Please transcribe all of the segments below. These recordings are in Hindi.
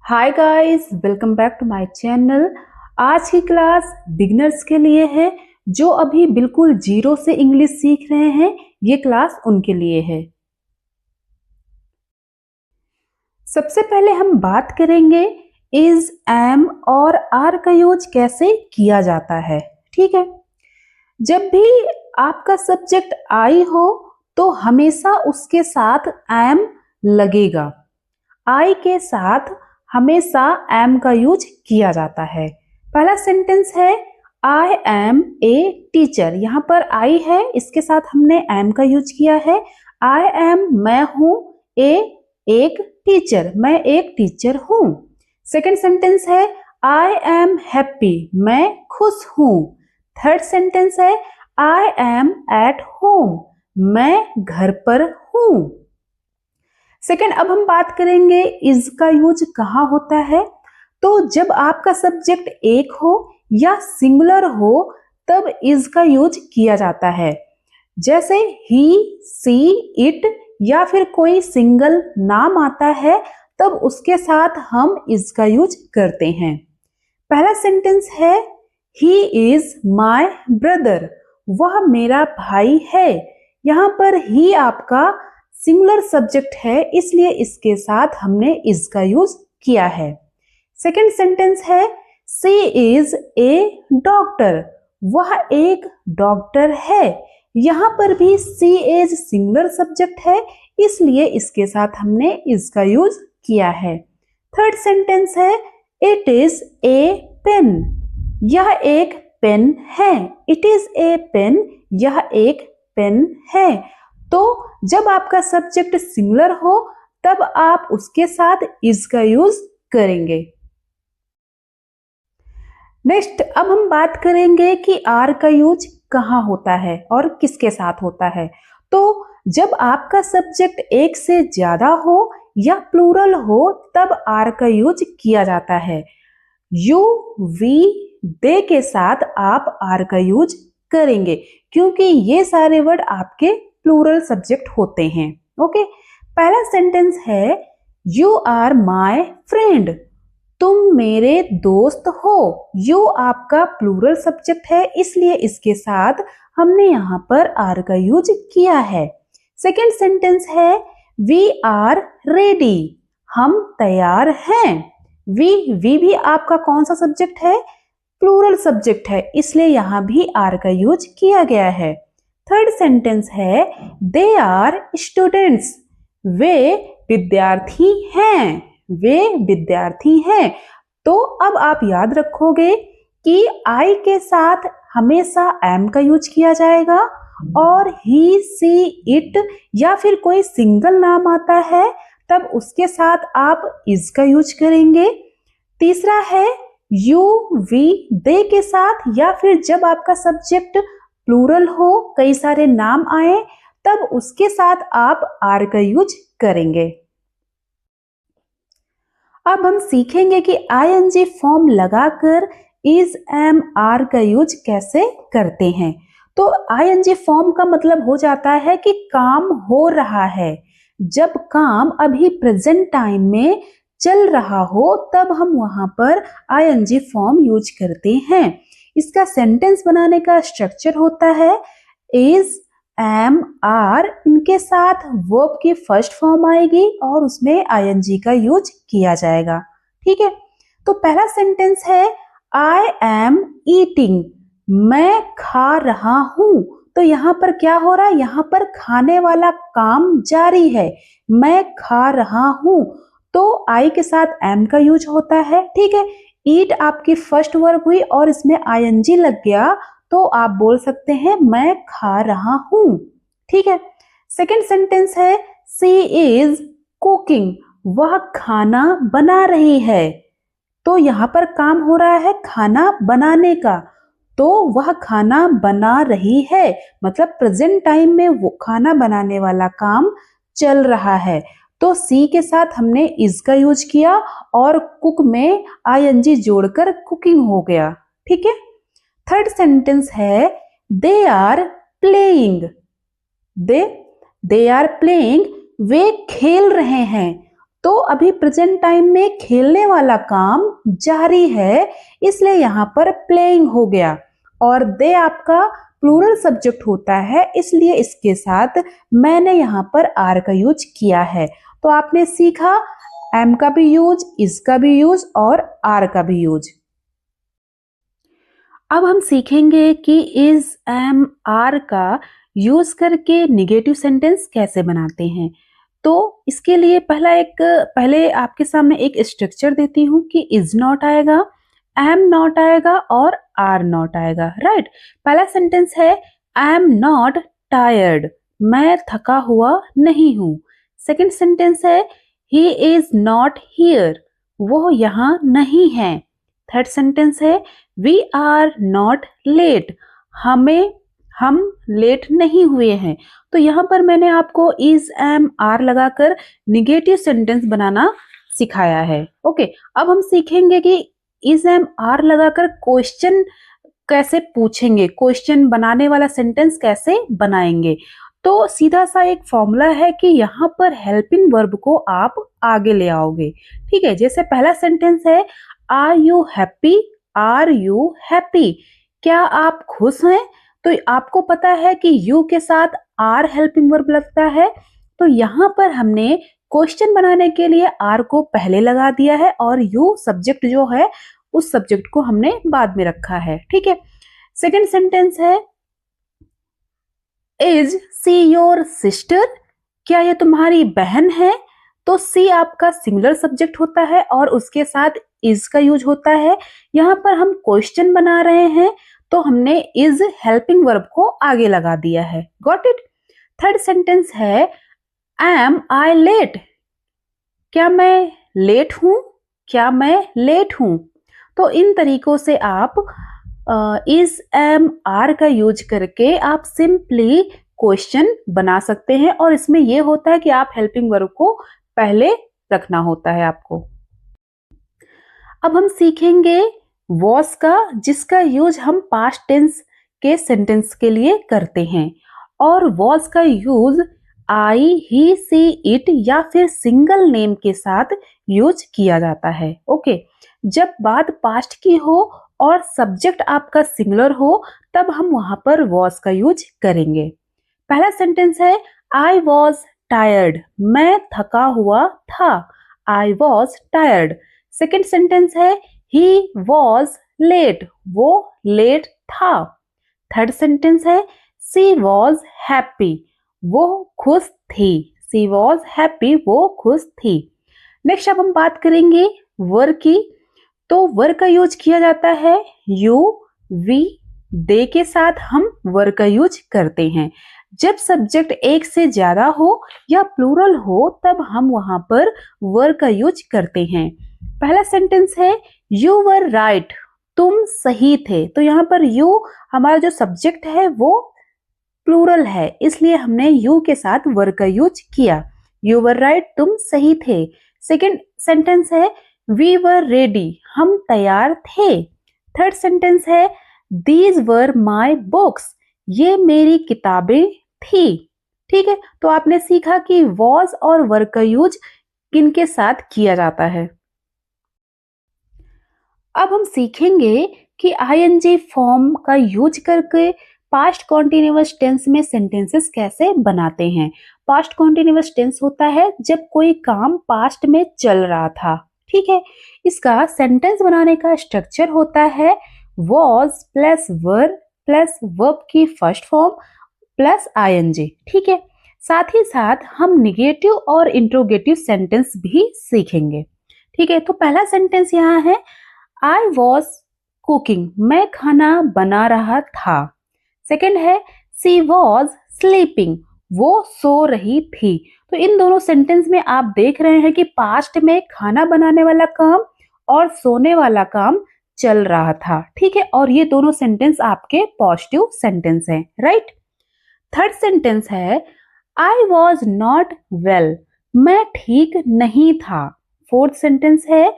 Hi guys, welcome back to my channel. आज की क्लास बिगिनर्स के लिए है जो अभी बिल्कुल जीरो से इंग्लिश सीख रहे हैं। ये क्लास उनके लिए है। सबसे पहले हम बात करेंगे इज, एम और आर का यूज कैसे किया जाता है। ठीक है, जब भी आपका सब्जेक्ट आई हो तो हमेशा उसके साथ एम लगेगा। आई के साथ हमेशा एम का यूज किया जाता है। पहला सेंटेंस है आई एम ए टीचर। यहाँ पर आई है, इसके साथ हमने एम का यूज किया है। आई एम मैं हूं, ए एक टीचर, मैं एक टीचर हूं। सेकेंड सेंटेंस है आई एम हैप्पी, मैं खुश हूं। थर्ड सेंटेंस है आई एम एट होम, मैं घर पर हूं। सेकेंड, अब हम बात करेंगे इज का यूज कहाँ होता है। तो जब आपका सब्जेक्ट एक हो या सिंगुलर हो तब इज का यूज किया जाता है। जैसे ही, सी, इट या फिर कोई सिंगल नाम आता है तब उसके साथ हम इज का यूज करते हैं। पहला सेंटेंस है ही इज माई ब्रदर, वह मेरा भाई है। यहाँ पर ही आपका सिंगुलर सब्जेक्ट है, इसलिए इसके साथ हमने इज का यूज किया है। सेकेंड सेंटेंस है सी इज ए डॉक्टर, वह एक डॉक्टर है। यहाँ पर भी सी इज सिंगुलर सब्जेक्ट है, इसलिए इसके साथ हमने इज का यूज किया है। थर्ड सेंटेंस है इट इज ए पेन, यह एक पेन है। इट इज ए पेन, यह एक पेन है। तो जब आपका सब्जेक्ट सिंगुलर हो तब आप उसके साथ इज का यूज करेंगे। नेक्स्ट, अब हम बात करेंगे कि आर का यूज कहाँ होता है और किसके साथ होता है। तो जब आपका सब्जेक्ट एक से ज्यादा हो या प्लूरल हो तब आर का यूज किया जाता है। यू, वी, दे के साथ आप आर का यूज करेंगे क्योंकि ये सारे वर्ड आपके प्लूरल सब्जेक्ट होते हैं। ओके, पहला सेंटेंस है यू आर माई फ्रेंड, तुम मेरे दोस्त हो। यू आपका प्लूरल सब्जेक्ट है, इसलिए इसके साथ हमने यहाँ पर आर का यूज किया है। सेकेंड सेंटेंस है वी आर रेडी, हम तैयार हैं। वी भी आपका कौन सा सब्जेक्ट है? प्लूरल सब्जेक्ट है, इसलिए यहाँ भी आर का यूज किया गया है। थर्ड सेंटेंस है दे आर स्टूडेंट्स, वे विद्यार्थी हैं। वे विद्यार्थी हैं। तो अब आप याद रखोगे कि आई के साथ हमेशा एम का यूज किया जाएगा और ही, सी, इट या फिर कोई सिंगल नाम आता है तब उसके साथ आप इज का यूज करेंगे। तीसरा है यू, वी, दे के साथ या फिर जब आपका सब्जेक्ट प्लूरल हो, कई सारे नाम आए तब उसके साथ आप आर का यूज करेंगे। अब हम सीखेंगे कि आईएनजी फॉर्म लगाकर इज, एम, आर का यूज कैसे करते हैं। तो आईएनजी फॉर्म का मतलब हो जाता है कि काम हो रहा है। जब काम अभी प्रेजेंट टाइम में चल रहा हो तब हम वहां पर आईएनजी फॉर्म यूज करते हैं। इसका सेंटेंस बनाने का स्ट्रक्चर होता है इज, एम, आर, इनके साथ वर्ब की फर्स्ट फॉर्म आएगी और उसमें आईएनजी का यूज किया जाएगा। ठीक है, तो पहला सेंटेंस है आई एम ईटिंग, मैं खा रहा हूं। तो यहाँ पर क्या हो रहा है? यहाँ पर खाने वाला काम जारी है, मैं खा रहा हूं। तो आई के साथ एम का यूज होता है। ठीक है, ईट आपकी फर्स्ट वर्ब हुई और इसमें आईएनजी लग गया तो आप बोल सकते हैं मैं खा रहा हूं। ठीक है, सेकेंड सेंटेंस है सी इज कुकिंग, वह खाना बना रही है। तो यहाँ पर काम हो रहा है खाना बनाने का, तो वह खाना बना रही है, मतलब प्रेजेंट टाइम में वो खाना बनाने वाला काम चल रहा है। तो सी के साथ हमने इज का यूज किया और कुक में आईएनजी जोड़कर कुकिंग हो गया। ठीक है, थर्ड सेंटेंस है they are playing, they are playing, वे खेल रहे हैं। तो अभी प्रेजेंट टाइम में खेलने वाला काम जारी है, इसलिए यहाँ पर प्लेइंग हो गया। और दे आपका प्लूरल सब्जेक्ट होता है, इसलिए इसके साथ मैंने यहाँ पर आर का यूज किया है। तो आपने सीखा एम का भी यूज, इज का भी यूज और आर का भी यूज। अब हम सीखेंगे कि इज एम आर का यूज करके निगेटिव सेंटेंस कैसे बनाते हैं। तो इसके लिए पहले आपके सामने एक स्ट्रक्चर देती हूँ कि इज नॉट आएगा, एम नॉट आएगा और आर नॉट आएगा। राइट, पहला सेंटेंस है आई एम नॉट टायर्ड, मैं थका हुआ नहीं हूँ। सेकेंड सेंटेंस है ही इज नॉट हियर, वो यहाँ नहीं है। थर्ड सेंटेंस है वी आर नॉट लेट, हम लेट नहीं हुए हैं। तो यहाँ पर मैंने आपको इज एम आर लगाकर निगेटिव सेंटेंस बनाना सिखाया है। ओके, अब हम सीखेंगे कि इज एम आर लगाकर क्वेश्चन कैसे पूछेंगे, क्वेश्चन बनाने वाला सेंटेंस कैसे बनाएंगे। तो सीधा सा एक फॉर्मूला है कि यहाँ पर हेल्पिंग वर्ब को आप आगे ले आओगे। ठीक है, जैसे पहला सेंटेंस है are you happy, are you happy, क्या आप खुश हैं। तो आपको पता है कि यू के साथ आर हेल्पिंग वर्ब लगता है, तो यहाँ पर हमने क्वेश्चन बनाने के लिए आर को पहले लगा दिया है और यू सब्जेक्ट जो है उस सब्जेक्ट को हमने बाद में रखा है। ठीक है, सेकंड सेंटेंस है इज सी योर सिस्टर, क्या ये तुम्हारी बहन है। तो सी आपका सिंगुलर सब्जेक्ट होता है और उसके साथ इज का यूज होता है। यहाँ पर हम क्वेश्चन बना रहे हैं तो हमने इज हेल्पिंग वर्ब को आगे लगा दिया है। Got it. थर्ड सेंटेंस है एम आई लेट, क्या मैं लेट हूं, क्या मैं लेट हूं। तो इन तरीकों से आप इज एम आर का यूज करके आप सिंपली क्वेश्चन बना सकते हैं और इसमें यह होता है कि आप हेल्पिंग वर्ब को पहले रखना होता है आपको। अब हम सीखेंगे वॉज का, जिसका यूज हम पास्ट टेंस के सेंटेंस के लिए करते हैं। और वॉज का use I, he, C, it या फिर सिंगल नेम के साथ यूज किया जाता है। ओके, जब बात पास्ट की हो और सब्जेक्ट आपका सिंगुलर हो तब हम वहां पर वॉज का यूज करेंगे। पहला सेंटेंस है आई वॉज टायर्ड, मैं थका हुआ था। I was tired. Second sentence है ही वॉज लेट, वो लेट था। थर्ड सेंटेंस है सी वॉज हैप्पी, वो खुश थी। सी वॉज हैप्पी, वो खुश थी। नेक्स्ट अब हम बात करेंगे वर की। तो वर का यूज किया जाता है यू, वी, दे के साथ हम वर का यूज करते हैं। जब सब्जेक्ट एक से ज्यादा हो या प्लूरल हो तब हम वहां पर वर का यूज करते हैं। पहला सेंटेंस है यू वर राइट, तुम सही थे। तो यहाँ पर यू हमारा जो सब्जेक्ट है वो प्लूरल है, इसलिए हमने यू के साथ वर का यूज किया। यू वर राइट, तुम सही थे। सेकेंड सेंटेंस है वी वर रेडी, हम तैयार थे। थर्ड सेंटेंस है दीज वर माई बुक्स, ये मेरी किताबें थी। ठीक है, तो आपने सीखा कि वॉज और वर का यूज किनके साथ किया जाता है। अब हम सीखेंगे कि आईएनजी फॉर्म का यूज करके पास्ट कॉन्टिन्यूअस टेंस में सेंटेंसेस कैसे बनाते हैं। पास्ट कॉन्टिन्यूअस टेंस होता है जब कोई काम पास्ट में चल रहा था। ठीक है, इसका सेंटेंस बनाने का स्ट्रक्चर होता है was plus were plus verb की फर्स्ट फॉर्म प्लस आईएनजी। ठीक है, साथ ही साथ हम निगेटिव और इंट्रोगेटिव सेंटेंस भी सीखेंगे। ठीक है, तो पहला सेंटेंस यहाँ है आई वॉज कुकिंग, मैं खाना बना रहा था। सेकेंड है सी वॉज स्लीपिंग, वो सो रही थी। तो इन दोनों सेंटेंस में आप देख रहे हैं कि पास्ट में खाना बनाने वाला काम और सोने वाला काम चल रहा था। ठीक है, और ये दोनों सेंटेंस आपके पॉजिटिव सेंटेंस हैं। राइट। थर्ड सेंटेंस है आई वॉज नॉट वेल, मैं ठीक नहीं था। फोर्थ सेंटेंस है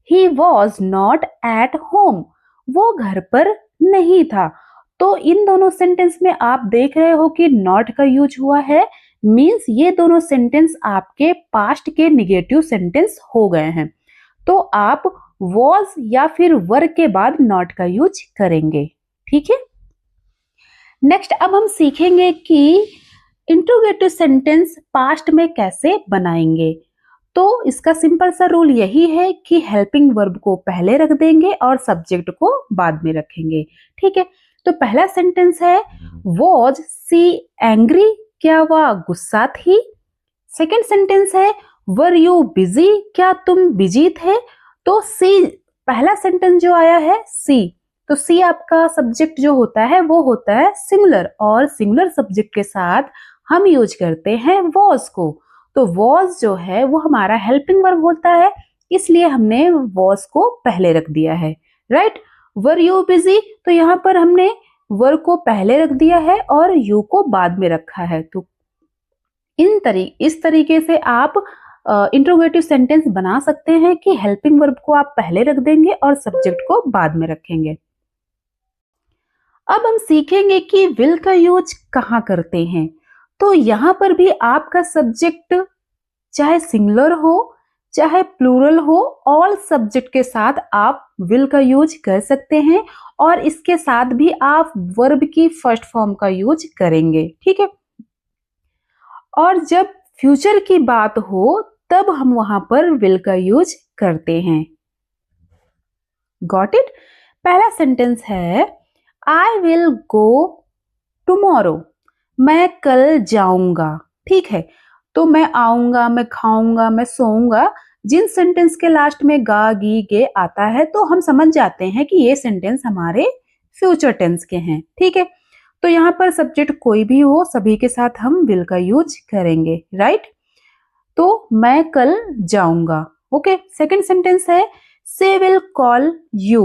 he was not at home, वो घर पर नहीं था। तो इन दोनों सेंटेंस में आप देख रहे हो कि नॉट का यूज हुआ है, मीन्स ये दोनों सेंटेंस आपके पास्ट के निगेटिव सेंटेंस हो गए हैं, तो आप was या फिर were के बाद not का यूज करेंगे। ठीक है, नेक्स्ट अब हम सीखेंगे कि इंट्रोगेटिव सेंटेंस पास्ट में कैसे बनाएंगे। तो इसका सिंपल सा रूल यही है कि हेल्पिंग वर्ब को पहले रख देंगे और सब्जेक्ट को बाद में रखेंगे। ठीक है, तो पहला सेंटेंस है वॉज सी एंग्री, क्या वह गुस्सा थी। सेकेंड सेंटेंस है वर यू बिजी, क्या तुम बिजी थे। तो सी, पहला सेंटेंस जो आया है सी, तो सी आपका सब्जेक्ट जो होता है वो होता है सिंगुलर, और सिंगुलर सब्जेक्ट के साथ हम यूज करते हैं वॉज को। तो वॉज जो है वो हमारा हेल्पिंग वर्ब होता है, इसलिए हमने वॉज को पहले रख दिया है। राइट, वर यू बिजी, तो यहाँ पर हमने वर को पहले रख दिया है और यू को बाद में रखा है। तो इस तरीके से आप इंट्रोगेटिव सेंटेंस बना सकते हैं कि हेल्पिंग वर्ब को आप पहले रख देंगे और सब्जेक्ट को बाद में रखेंगे। अब हम सीखेंगे कि विल का यूज कहाँ करते हैं। तो यहाँ पर भी आपका सब्जेक्ट चाहे सिंगुलर हो चाहे प्लूरल हो, ऑल सब्जेक्ट के साथ आप विल का यूज कर सकते हैं, और इसके साथ भी आप वर्ब की फर्स्ट फॉर्म का यूज करेंगे। ठीक है, और जब फ्यूचर की बात हो तब हम वहां पर विल का यूज करते हैं। Got it. पहला सेंटेंस है आई विल गो टुमारो, मैं कल जाऊंगा। ठीक है, तो मैं आऊंगा, मैं खाऊंगा, मैं सोऊंगा, जिन सेंटेंस के लास्ट में गा गी गे आता है तो हम समझ जाते हैं कि ये सेंटेंस हमारे फ्यूचर टेंस के हैं। ठीक है, तो यहाँ पर सब्जेक्ट कोई भी हो सभी के साथ हम विल का यूज करेंगे। राइट, तो मैं कल जाऊंगा। ओके, सेकंड सेंटेंस है से विल कॉल यू,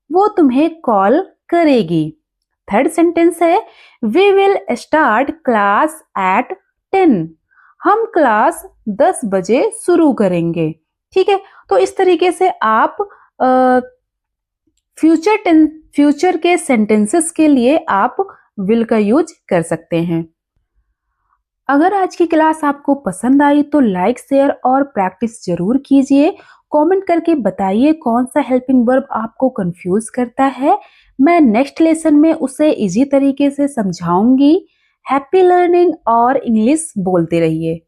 वो तुम्हें कॉल करेगी। थर्ड सेंटेंस है we will start class at 10, हम क्लास 10 बजे शुरू करेंगे। ठीक है, तो इस तरीके से आप फ्यूचर के सेंटेंसेस के लिए आप विल का यूज कर सकते हैं। अगर आज की क्लास आपको पसंद आई तो लाइक, शेयर और प्रैक्टिस जरूर कीजिए। कमेंट करके बताइए कौन सा हेल्पिंग वर्ब आपको कंफ्यूज करता है। मैं नेक्स्ट लेसन में उसे इजी तरीके से समझाऊंगी। हैप्पी लर्निंग और इंग्लिश बोलते रहिए।